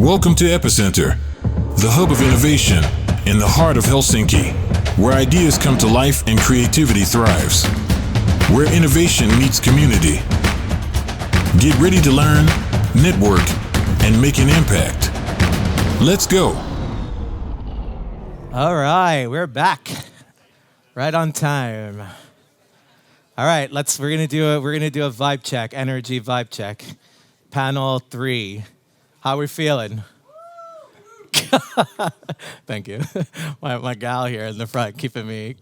Welcome to Epicenter, the hub of innovation in the heart of Helsinki, where ideas come to life and creativity thrives, where innovation meets community. Get ready to learn, network, and make an impact. Let's go. All right, we're back. Right on time. All right, we're gonna do a vibe check, energy vibe check. Panel 3. How we feeling? Thank you. My gal here in the front keeping me.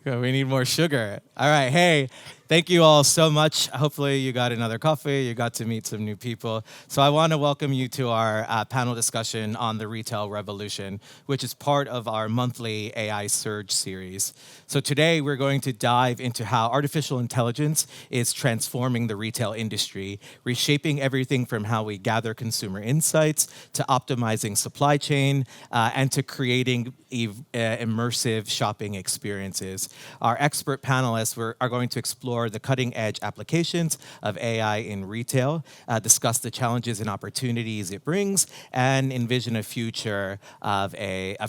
We need more sugar. All right, hey, thank you all so much. Hopefully you got another coffee, you got to meet some new people. So I want to welcome you to our panel discussion on the retail revolution, which is part of our monthly AI Surge series. So today we're going to dive into how artificial intelligence is transforming the retail industry, reshaping everything from how we gather consumer insights to optimizing supply chain and to creating immersive shopping experiences. Our expert panelists are going to explore the cutting-edge applications of AI in retail, discuss the challenges and opportunities it brings, and envision a future of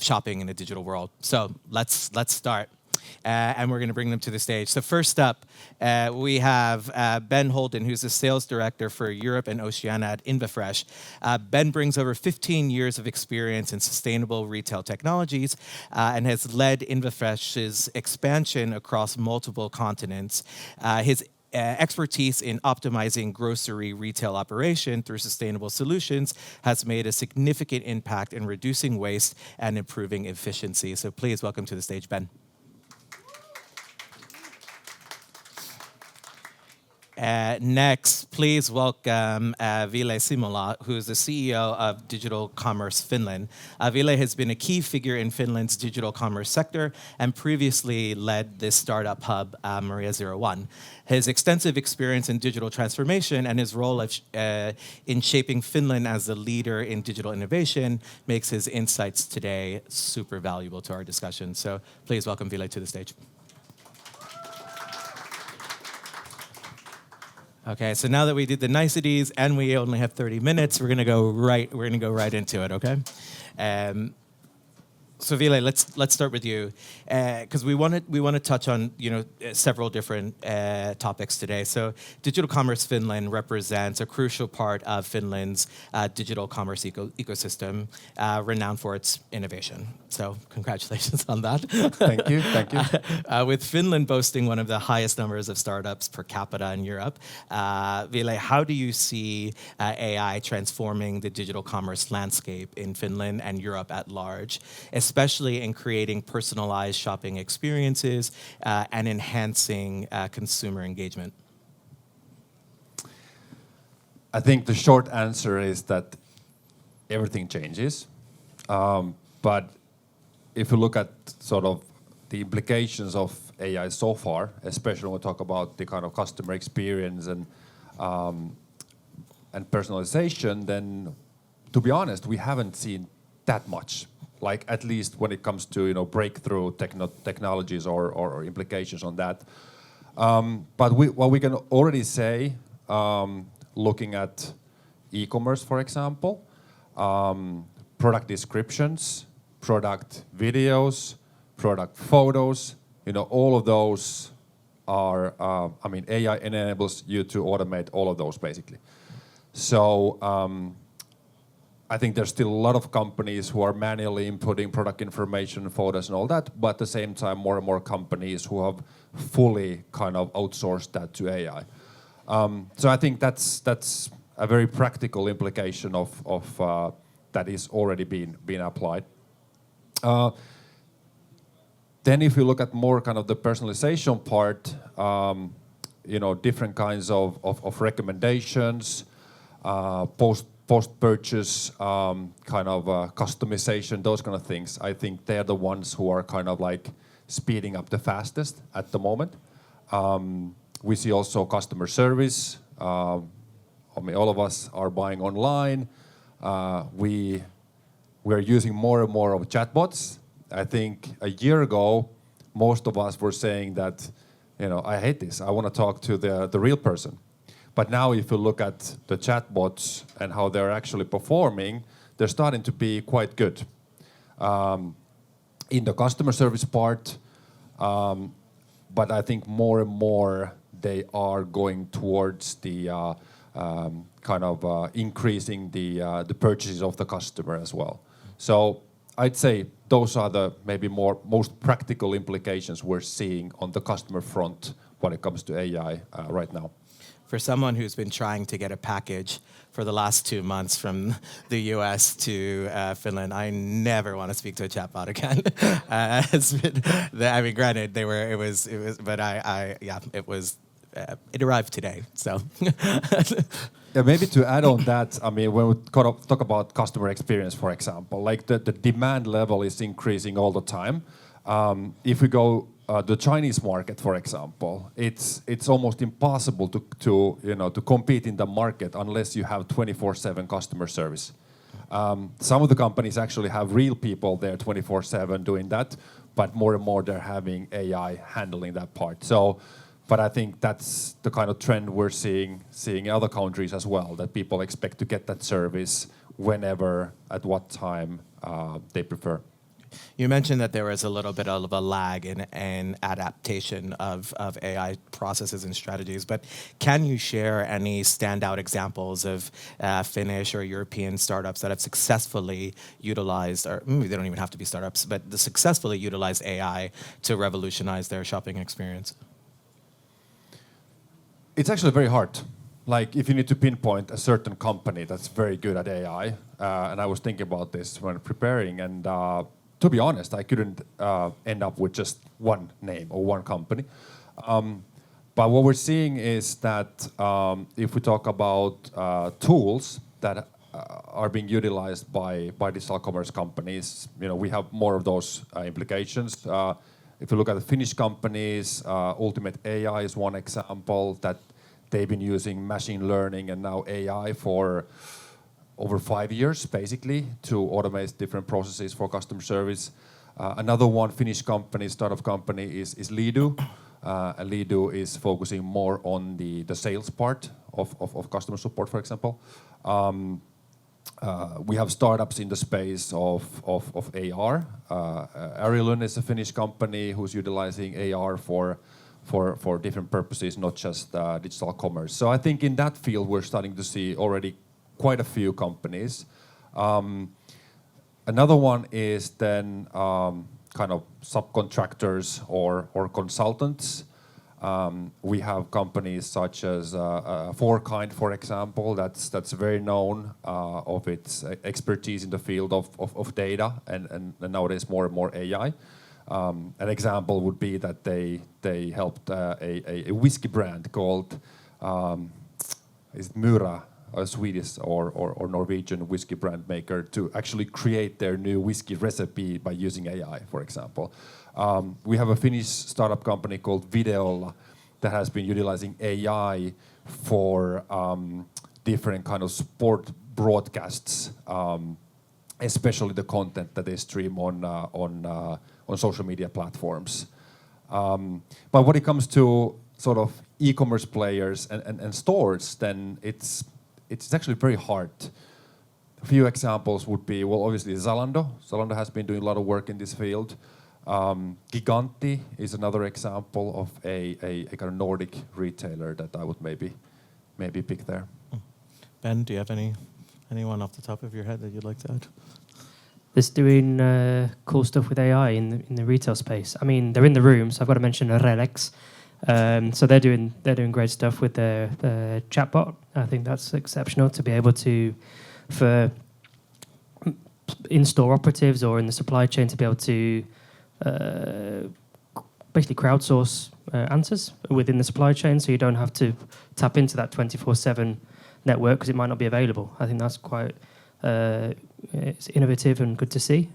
shopping in a digital world. So let's start. And we're going to bring them to the stage. So first up, we have Ben Holden, who's the sales director for Europe and Oceania at InvaFresh. Ben brings over 15 years of experience in sustainable retail technologies and has led InvaFresh's expansion across multiple continents. His expertise in optimizing grocery retail operation through sustainable solutions has made a significant impact in reducing waste and improving efficiency. So please welcome to the stage, Ben. Next, please welcome Ville Simola, who is the CEO of Digital Commerce Finland. Ville has been a key figure in Finland's digital commerce sector and previously led this startup hub, Maria01. His extensive experience in digital transformation and his role in shaping Finland as a leader in digital innovation makes his insights today super valuable to our discussion. So please welcome Ville to the stage. Okay, so now that we did the niceties and we only have 30 minutes, we're gonna go right into it, okay? So Ville, let's start with you, because we want to touch on several different topics today. So Digital Commerce Finland represents a crucial part of Finland's digital commerce ecosystem, renowned for its innovation. So congratulations on that. Thank you. With Finland boasting one of the highest numbers of startups per capita in Europe, Ville, how do you see AI transforming the digital commerce landscape in Finland and Europe at large, especially in creating personalized shopping experiences and enhancing consumer engagement? I think the short answer is that everything changes. But if you look at sort of the implications of AI so far, especially when we talk about the kind of customer experience and personalization, then to be honest, we haven't seen that much. Like at least when it comes to breakthrough technologies or implications on that. But what we can already say, looking at e-commerce, for example, product descriptions, product videos, product photos, all of those are, AI enables you to automate all of those basically. So I think there's still a lot of companies who are manually inputting product information, photos and all that, but at the same time more and more companies who have fully kind of outsourced that to AI. So I think that's a very practical implication of that is already being applied. Then if you look at more kind of the personalization part, different kinds of recommendations, post-purchase kind of customization, those kind of things, I think they're the ones who are kind of like speeding up the fastest at the moment. We see also customer service. All of us are buying online. We're using more and more of chatbots. I think a year ago, most of us were saying that, I hate this. I want to talk to the real person. But now if you look at the chatbots and how they're actually performing, they're starting to be quite good. In the customer service part, but I think more and more they are going towards the kind of increasing the purchases of the customer as well. So I'd say those are the maybe most practical implications we're seeing on the customer front when it comes to AI right now. For someone who's been trying to get a package for the last 2 months from the US to Finland, I never want to speak to a chatbot again. I mean, granted, it arrived today, so. Yeah, maybe to add on that, I mean, when we talk about customer experience, for example, like the demand level is increasing all the time. If we go the Chinese market, for example, it's almost impossible to compete in the market unless you have 24/7 customer service. Some of the companies actually have real people there 24/7 doing that, but more and more they're having AI handling that part. But I think that's the kind of trend we're seeing in other countries as well, that people expect to get that service whenever, at what time they prefer. You mentioned that there was a little bit of a lag in adaptation of AI processes and strategies, but can you share any standout examples of Finnish or European startups that have successfully utilized, or maybe they don't even have to be startups, but successfully utilized AI to revolutionize their shopping experience? It's actually very hard. Like if you need to pinpoint a certain company that's very good at AI, and I was thinking about this when preparing, and to be honest, I couldn't end up with just one name or one company. But what we're seeing is that if we talk about tools that are being utilized by digital commerce companies, we have more of those implications. If you look at the Finnish companies, Ultimate AI is one example that they've been using machine learning and now AI for over 5 years, basically, to automate different processes for customer service. Another one Finnish company, startup company, is Lidu. Lidu is focusing more on the sales part of customer support, for example. We have startups in the space of AR. Arilun is a Finnish company who's utilizing AR for different purposes, not just digital commerce. So I think in that field we're starting to see already quite a few companies. Another one is then kind of subcontractors or consultants. We have companies such as Fourkind, for example, that's very known of its expertise in the field of data and nowadays more and more AI. An example would be that they helped a whiskey brand called is it Myra, a Swedish or Norwegian whiskey brand maker, to actually create their new whiskey recipe by using AI, for example. We have a Finnish startup company called Videolla that has been utilizing AI for different kind of sport broadcasts, especially the content that they stream on social media platforms. But when it comes to sort of e-commerce players and stores, then it's actually very hard. A few examples would be, well, obviously Zalando. Zalando has been doing a lot of work in this field. Gigantti is another example of a kind of Nordic retailer that I would maybe pick there. Ben, do you have anyone off the top of your head that you'd like to add? That's doing cool stuff with AI in the retail space. I mean, they're in the room, so I've got to mention Relex. So they're doing great stuff with their chatbot. I think that's exceptional to be able to, for in-store operatives or in the supply chain, to be able to basically crowdsource answers within the supply chain, so you don't have to tap into that 24/7 network because it might not be available. I think that's quite it's innovative and good to see.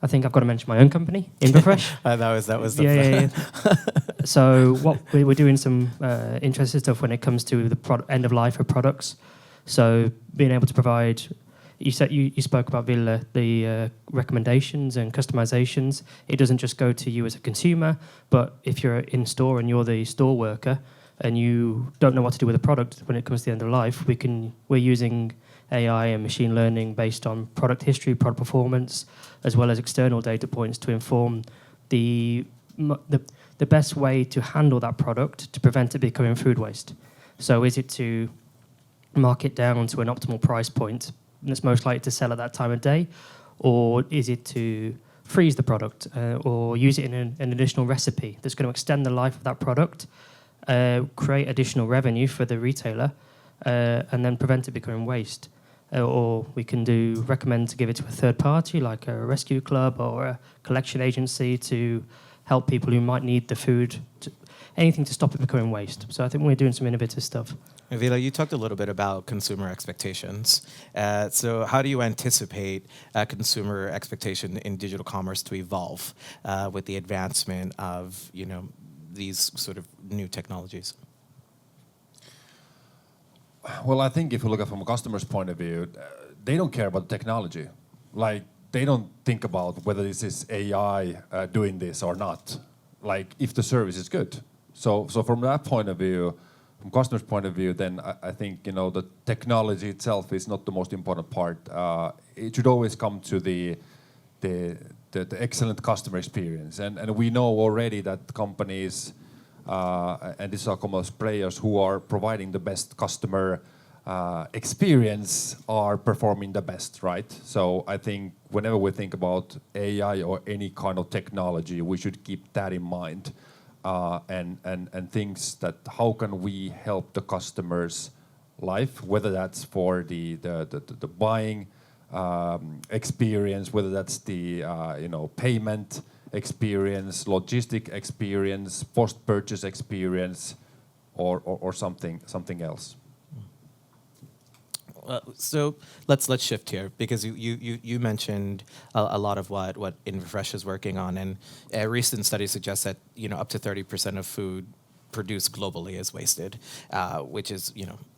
I think I've got to mention my own company, Infofresh. that was the yeah. So what we're doing some interesting stuff when it comes to the end of life of products. So being able to provide, you spoke about Ville, the recommendations and customizations. It doesn't just go to you as a consumer, but if you're in store and you're the store worker, and you don't know what to do with the product when it comes to the end of life, we're using AI and machine learning based on product history, product performance, as well as external data points to inform the best way to handle that product to prevent it becoming food waste. So is it to mark it down to an optimal price point that's most likely to sell at that time of day, or is it to freeze the product or use it in an additional recipe that's going to extend the life of that product, create additional revenue for the retailer, and then prevent it becoming waste? Or we can recommend to give it to a third party like a rescue club or a collection agency to help people who might need the food, anything to stop it becoming waste. So I think we're doing some innovative stuff. Vila, you talked a little bit about consumer expectations. So how do you anticipate consumer expectation in digital commerce to evolve with the advancement of these sort of new technologies? Well, I think if you look at it from a customer's point of view, they don't care about technology. Like, they don't think about whether this is AI doing this or not. Like, if the service is good. So from that point of view, from customer's point of view, then I think the technology itself is not the most important part. It should always come to the excellent customer experience, and we know already that companies and these are commerce players who are providing the best customer experience are performing the best, right? So I think whenever we think about AI or any kind of technology, we should keep that in mind. And things that how can we help the customer's life, whether that's for the buying experience, whether that's the payment experience, logistic experience, post-purchase experience, or something else. So let's shift here, because you mentioned a lot of what InvaFresh is working on, and a recent study suggests that up to 30% of food produced globally is wasted, which is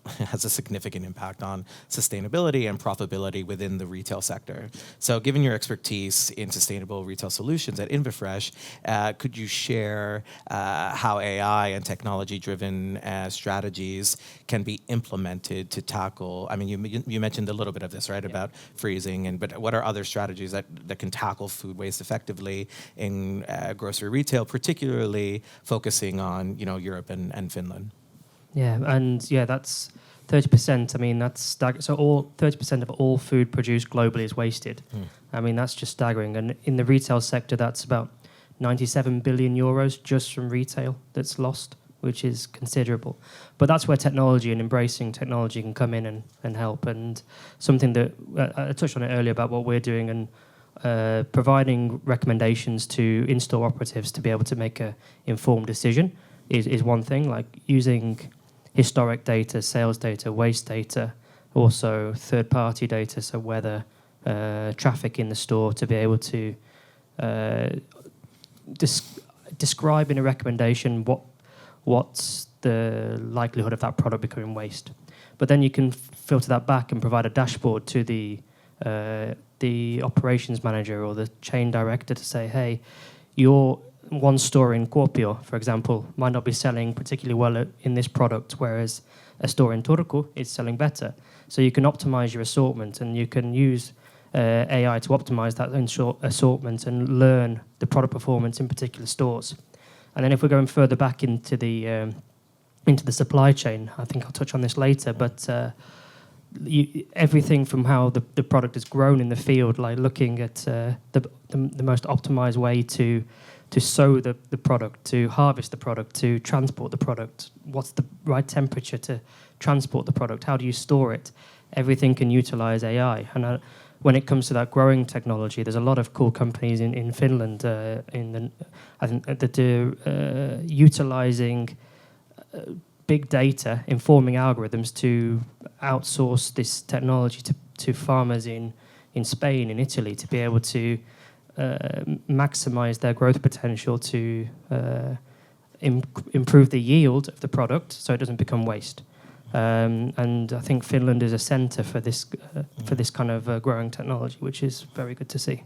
has a significant impact on sustainability and profitability within the retail sector. So given your expertise in sustainable retail solutions at InvaFresh, could you share how AI and technology-driven strategies can be implemented to tackle, I mean, you mentioned a little bit of this, right, about freezing, but what are other strategies that can tackle food waste effectively in grocery retail, particularly focusing on Europe and Finland? Yeah, and that's 30%. I mean, that's so 30% of all food produced globally is wasted. I mean, that's just staggering. And in the retail sector, that's about 97 billion euros just from retail that's lost, which is considerable. But that's where technology and embracing technology can come in and help. And something that I touched on it earlier about what we're doing and providing recommendations to in-store operatives to be able to make a informed decision is one thing, like using historic data, sales data, waste data, also third-party data, so weather, traffic in the store, to be able to describe in a recommendation what's the likelihood of that product becoming waste. But then you can filter that back and provide a dashboard to the operations manager or the chain director to say, hey, your one store in Kuopio, for example, might not be selling particularly well in this product, whereas a store in Turku is selling better. So you can optimize your assortment, and you can use AI to optimize that assortment and learn the product performance in particular stores. And then if we're going further back into the supply chain, I think I'll touch on this later, but everything from how the product is grown in the field, like looking at the most optimized way to sow the product, to harvest the product, to transport the product, what's the right temperature to transport the product, how do you store it, everything can utilize AI. And when it comes to that growing technology, there's a lot of cool companies in Finland that are utilizing big data, informing algorithms to outsource this technology to farmers in Spain, in Italy, to be able to maximize their growth potential, to improve the yield of the product so it doesn't become waste. And I think Finland is a centre for this kind of growing technology, which is very good to see.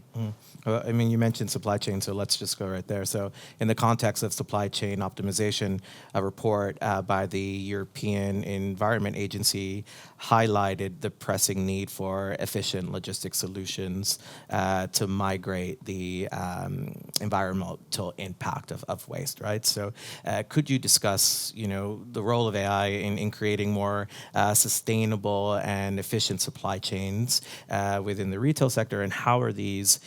Well, I mean, you mentioned supply chain, so let's just go right there. So in the context of supply chain optimization, a report by the European Environment Agency highlighted the pressing need for efficient logistics solutions to migrate the environmental impact of waste, right? So could you discuss, the role of AI in creating more sustainable and efficient supply chains within the retail sector, and how are these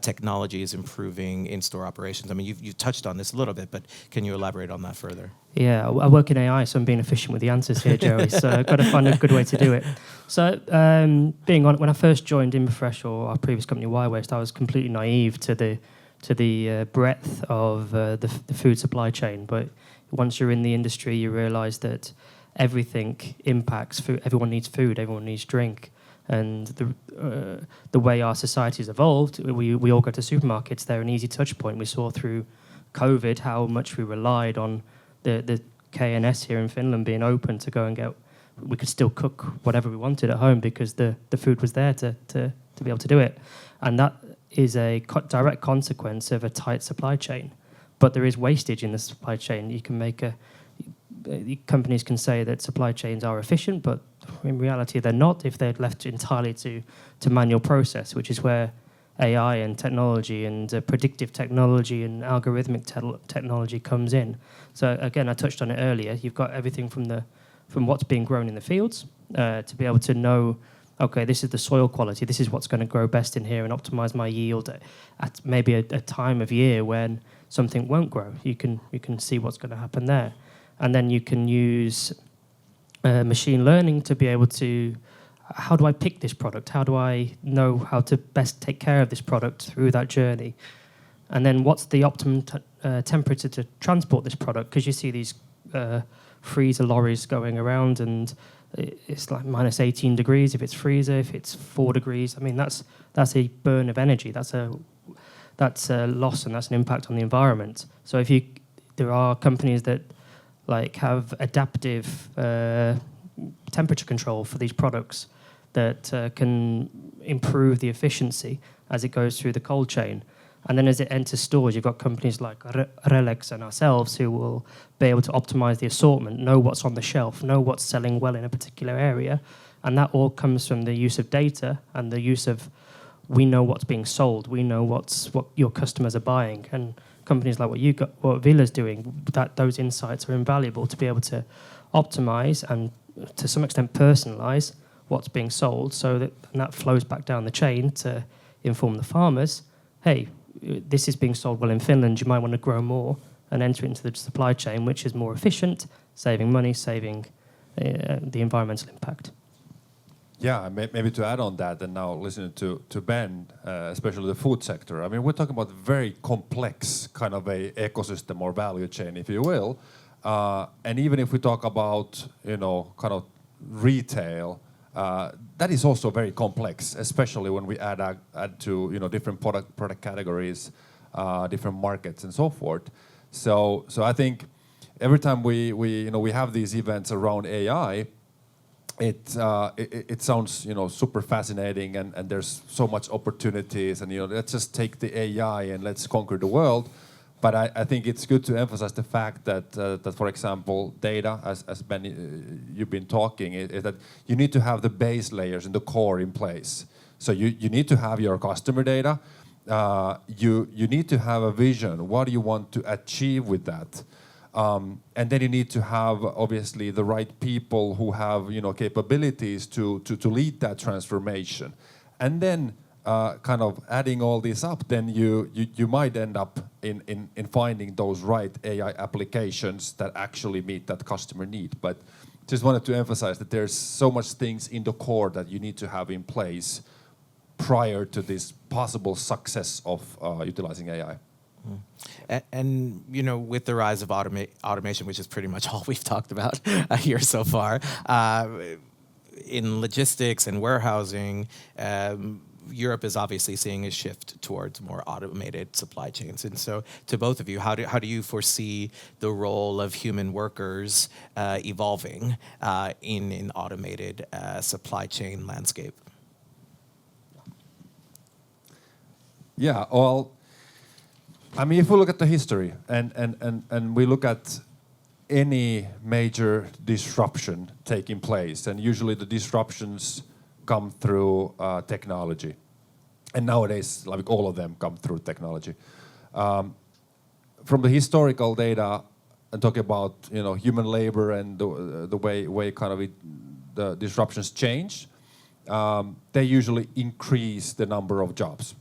technologies improving in-store operations? I mean, you've touched on this a little bit, but can you elaborate on that further? Yeah, I work in AI, so I'm being efficient with the answers here, Joey. So I've got to find a good way to do it. So when I first joined Imafresh, or our previous company, Y-Waste, I was completely naive to the breadth of the food supply chain. But once you're in the industry, you realise that everything impacts food. Everyone needs food. Everyone needs drink. And the way our society has evolved, we all go to supermarkets. They're an easy touch point. We saw through COVID how much we relied on the K&S here in Finland being open to go and get. We could still cook whatever we wanted at home because the food was there to be able to do it. And that is a direct consequence of a tight supply chain. But there is wastage in the supply chain. You can companies can say that supply chains are efficient, but in reality they're not if they're left entirely to manual process, which is where AI and technology and predictive technology and algorithmic technology comes in. So again, I touched on it earlier. You've got everything from what's being grown in the fields to be able to know, okay, this is the soil quality, this is what's going to grow best in here and optimize my yield at maybe a time of year when something won't grow. You can see what's going to happen there. And then you can use machine learning to be able to, how do I pick this product? How do I know how to best take care of this product through that journey? And then what's the optimum temperature to transport this product? Because you see these freezer lorries going around and it's like minus 18 degrees if it's freezer, if it's 4 degrees. I mean, that's a burn of energy. That's a loss and that's an impact on the environment. So there are companies that have adaptive temperature control for these products that can improve the efficiency as it goes through the cold chain. And then as it enters stores, you've got companies like Relex and ourselves who will be able to optimize the assortment, know what's on the shelf, know what's selling well in a particular area. And that all comes from the use of data and the use of, we know what's being sold, we know what your customers are buying. And companies like what Villa's doing, those insights are invaluable to be able to optimize and to some extent personalize what's being sold, and that flows back down the chain to inform the farmers, hey, this is being sold well in Finland, you might want to grow more and enter into the supply chain, which is more efficient, saving money, saving the environmental impact. Yeah, maybe to add on that, and now listening to Ben, especially the food sector, I mean, we're talking about very complex kind of a ecosystem or value chain, if you will. And even if we talk about, kind of retail, that is also very complex, especially when we add to, different product categories, different markets and so forth. So I think every time we have these events around AI, it sounds super fascinating and there's so much opportunities and let's just take the AI and let's conquer the world. But I think it's good to emphasize the fact that for example data, as Ben you've been talking, is that you need to have the base layers and the core in place. So you need to have your customer data. You need to have a vision. What do you want to achieve with that? And then you need to have obviously the right people who have capabilities to lead that transformation, and then kind of adding all this up, then you might end up in finding those right AI applications that actually meet that customer need. But just wanted to emphasize that there's so much things in the core that you need to have in place prior to this possible success of utilizing AI. And with the rise of automation, which is pretty much all we've talked about here so far, in logistics and warehousing, Europe is obviously seeing a shift towards more automated supply chains. And so to both of you, how do you foresee the role of human workers evolving in an automated supply chain landscape? Yeah, well, I mean, if we look at the history and we look at any major disruption taking place, and usually the disruptions come through technology. And nowadays, like all of them come through technology. From the historical data, and talking about human labor and the way kind of the disruptions change, they usually increase the number of jobs.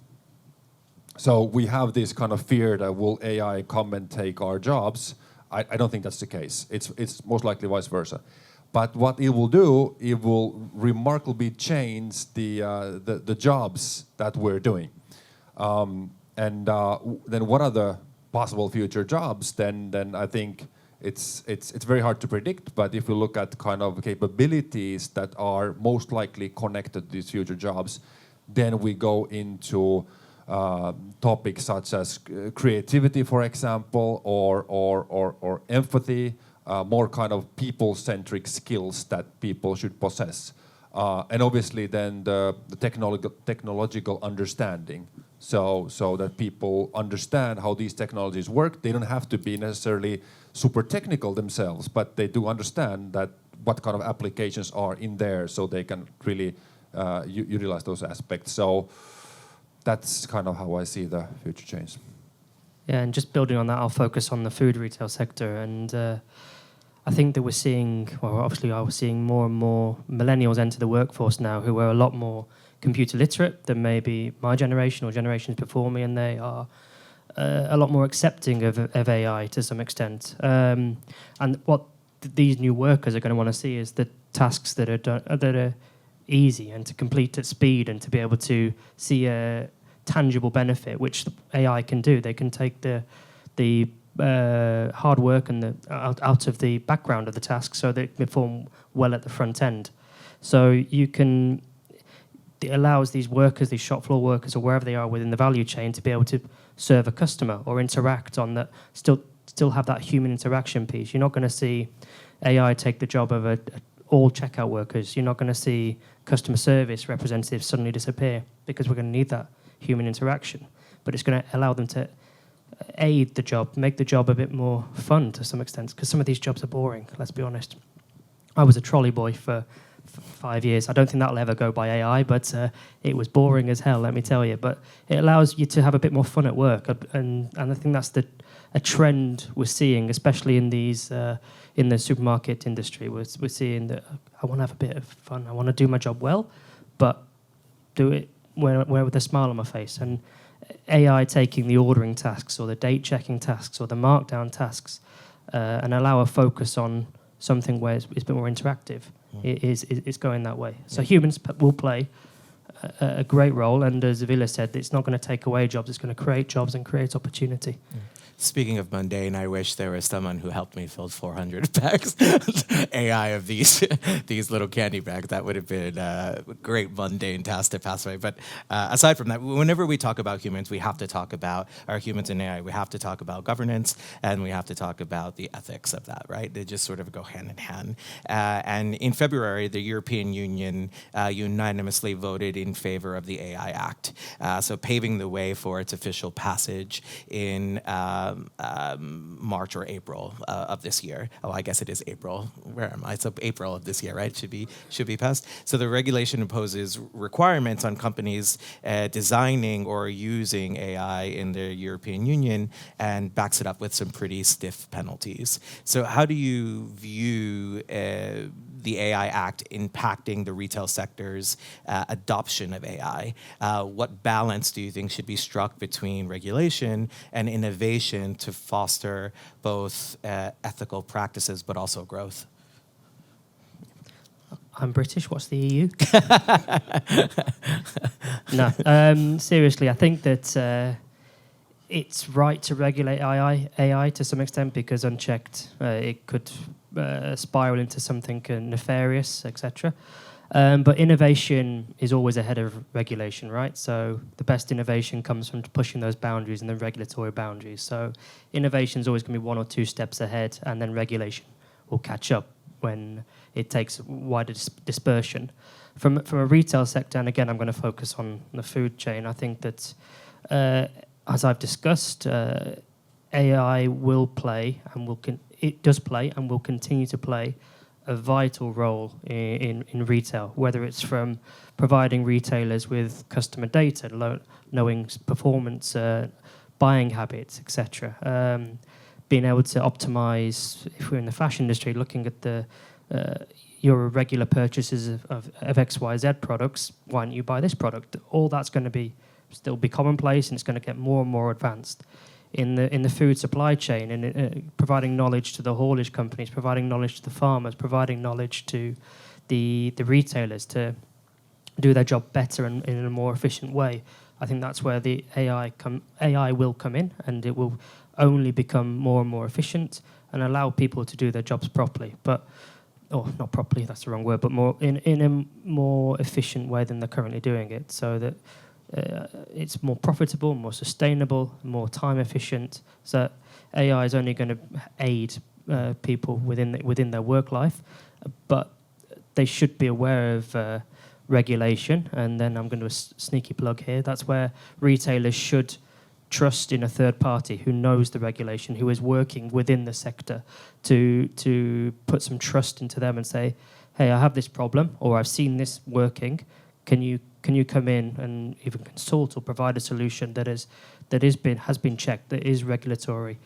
So we have this kind of fear that will AI come and take our jobs. I don't think that's the case. It's most likely vice versa. But what it will do, it will remarkably change the jobs that we're doing. Then what are the possible future jobs? Then I think it's very hard to predict. But if we look at kind of capabilities that are most likely connected to these future jobs, then we go into topics such as creativity, for example, or empathy, more kind of people-centric skills that people should possess. And obviously then the technological understanding, so that people understand how these technologies work. They don't have to be necessarily super technical themselves, but they do understand that what kind of applications are in there, so they can really utilize those aspects. So that's kind of how I see the future change. Yeah, and just building on that, I'll focus on the food retail sector. And I think that we're seeing, well, obviously I was seeing more and more millennials enter the workforce now who are a lot more computer literate than maybe my generation or generations before me, and they are a lot more accepting of AI to some extent. And what these new workers are going to want to see is the tasks that are easy and to complete at speed, and to be able to see a tangible benefit, which AI can do. They can take the hard work and the out of the background of the task, so they perform well at the front end. So it allows these workers, these shop floor workers, or wherever they are within the value chain, to be able to serve a customer or interact on that. Still have that human interaction piece. You're not going to see AI take the job of all checkout workers. You're not going to see customer service representatives suddenly disappear, because we're going to need that human interaction. But it's going to allow them to aid the job, make the job a bit more fun to some extent, because some of these jobs are boring, let's be honest. I was a trolley boy for 5 years. I don't think that'll ever go by AI, but it was boring as hell, let me tell you. But it allows you to have a bit more fun at work, and I think that's a trend we're seeing, especially in these in the supermarket industry. We're seeing that I want to have a bit of fun. I want to do my job well, but do it with a smile on my face. And AI taking the ordering tasks or the date checking tasks or the markdown tasks and allow a focus on something where it's a bit more interactive. It's going that way. So humans will play a great role, and as Ville said, it's not going to take away jobs, it's going to create jobs and create opportunity. Speaking of mundane, I wish there was someone who helped me fill 400 bags AI of these little candy bags. That would have been a great mundane task to pass away. But aside from that, whenever we talk about humans, we have to talk about our humans in AI. We have to talk about governance, and we have to talk about the ethics of that, right? They just sort of go hand in hand. And in February, the European Union unanimously voted in favor of the AI Act, so paving the way for its official passage in March or April of this year. Oh, I guess it is April. Where am I? So April of this year, right? Should be passed. So the regulation imposes requirements on companies designing or using AI in the European Union, and backs it up with some pretty stiff penalties. So how do you view the AI Act impacting the retail sector's adoption of AI? What balance do you think should be struck between regulation and innovation to foster both ethical practices but also growth? I'm British, what's the EU? No, seriously, I think that it's right to regulate AI to some extent, because unchecked it could spiral into something nefarious, etc. But innovation is always ahead of regulation, right? So the best innovation comes from pushing those boundaries and the regulatory boundaries. So innovation is always going to be 1 or 2 steps ahead, and then regulation will catch up when it takes wider dispersion. From a retail sector, and again, I'm going to focus on the food chain, I think that, as I've discussed, AI will play, and it does play and will continue to play a vital role in retail, whether it's from providing retailers with customer data, knowing performance, buying habits, etc. Being able to optimize, if we're in the fashion industry, looking at your regular purchases of XYZ products, why don't you buy this product? All that's going to still be commonplace, and it's going to get more and more advanced. In the food supply chain, and providing knowledge to the haulage companies, providing knowledge to the farmers, providing knowledge to the retailers to do their job better and in a more efficient way. I think that's where the AI will come in, and it will only become more and more efficient and allow people to do their jobs properly. Not properly, that's the wrong word, but more in a more efficient way than they're currently doing it, so that it's more profitable, more sustainable, more time efficient. So AI is only going to aid people within their work life, but they should be aware of regulation. And then I'm going to sneaky plug here. That's where retailers should trust in a third party who knows the regulation, who is working within the sector, to put some trust into them and say, hey, I have this problem, or I've seen this working. Can you come in and even consult or provide a solution that has been checked, that is regulatory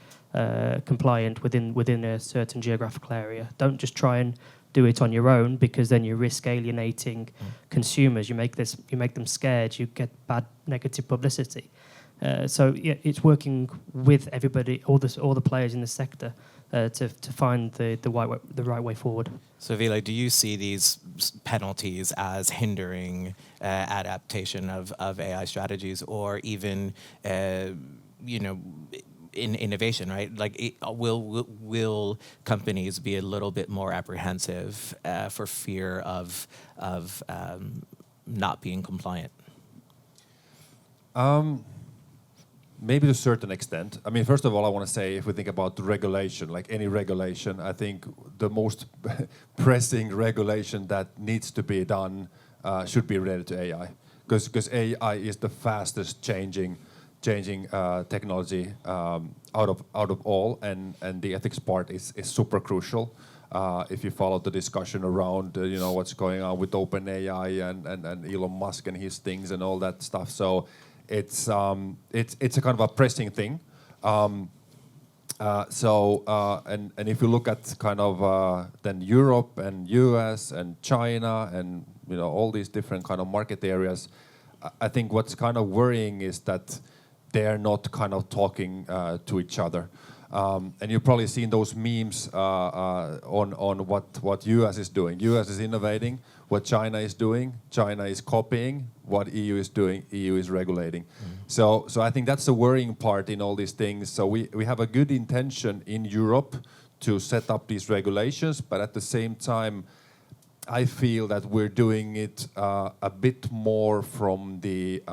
compliant within a certain geographical area? Don't just try and do it on your own, because then you risk alienating consumers. You make them scared. You get bad negative publicity. So it's working with everybody, all the players in the sector, to find the right way forward. So Ville, do you see these penalties as hindering adaptation of AI strategies, or even in innovation, right? Like, will companies be a little bit more apprehensive for fear of not being compliant? Maybe to a certain extent. I mean, first of all, I want to say, if we think about the regulation, like any regulation, I think the most pressing regulation that needs to be done should be related to AI, because AI is the fastest changing technology out of all, and the ethics part is super crucial. If you follow the discussion around what's going on with OpenAI and Elon Musk and his things and all that stuff, so it's a kind of a pressing thing. And if you look at kind of then Europe and US and China and all these different kind of market areas, I think what's kind of worrying is that they are not kind of talking to each other. And you've probably seen those memes on what US is doing. US is innovating. What China is doing, China is copying. What EU is doing, EU is regulating. So I think that's the worrying part in all these things. So we have a good intention in Europe to set up these regulations, but at the same time, I feel that we're doing it a bit more from the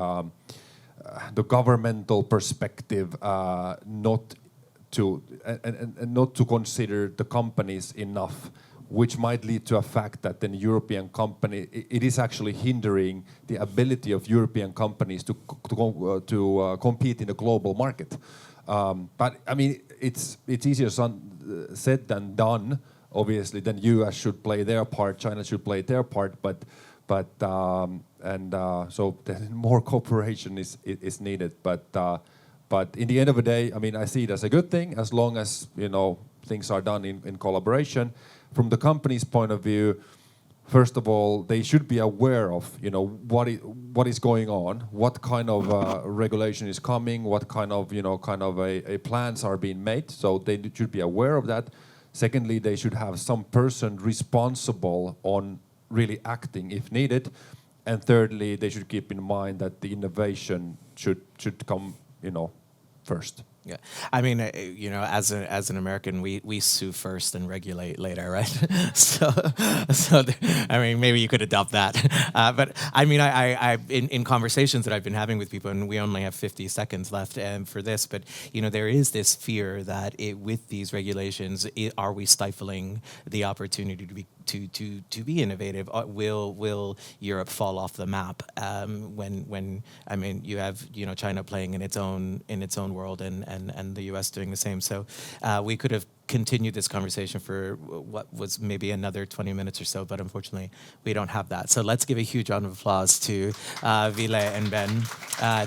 governmental perspective, not to consider the companies enough, which might lead to a fact that then European company, it is actually hindering the ability of European companies to compete in the global market. But I mean, it's easier said than done. Obviously, then US should play their part, China should play their part, so then more cooperation is needed. But in the end of the day, I mean, I see it as a good thing as long as things are done in collaboration. From the company's point of view, first of all, they should be aware of what is going on, what kind of regulation is coming, what kind of a plans are being made. So they should be aware of that. Secondly, they should have some person responsible on really acting if needed. And thirdly, they should keep in mind that the innovation should come first. Yeah, I mean, as an American, we sue first and regulate later, right? I mean, maybe you could adopt that. But I mean, I in conversations that I've been having with people, and we only have 50 seconds left for this, but there is this fear that with these regulations, are we stifling the opportunity to be innovative? Will Europe fall off the map when I mean you have China playing in its own world and the U.S. doing the same. So we could have continued this conversation for what was maybe another 20 minutes or so, but unfortunately we don't have that. So let's give a huge round of applause to Ville and Ben.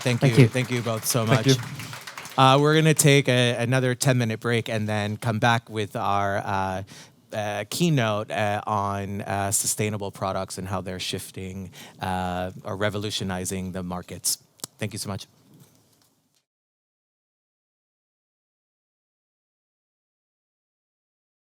Thank you both so much. We're going to take another 10-minute break and then come back with our keynote on sustainable products and how they're shifting or revolutionizing the markets. Thank you so much.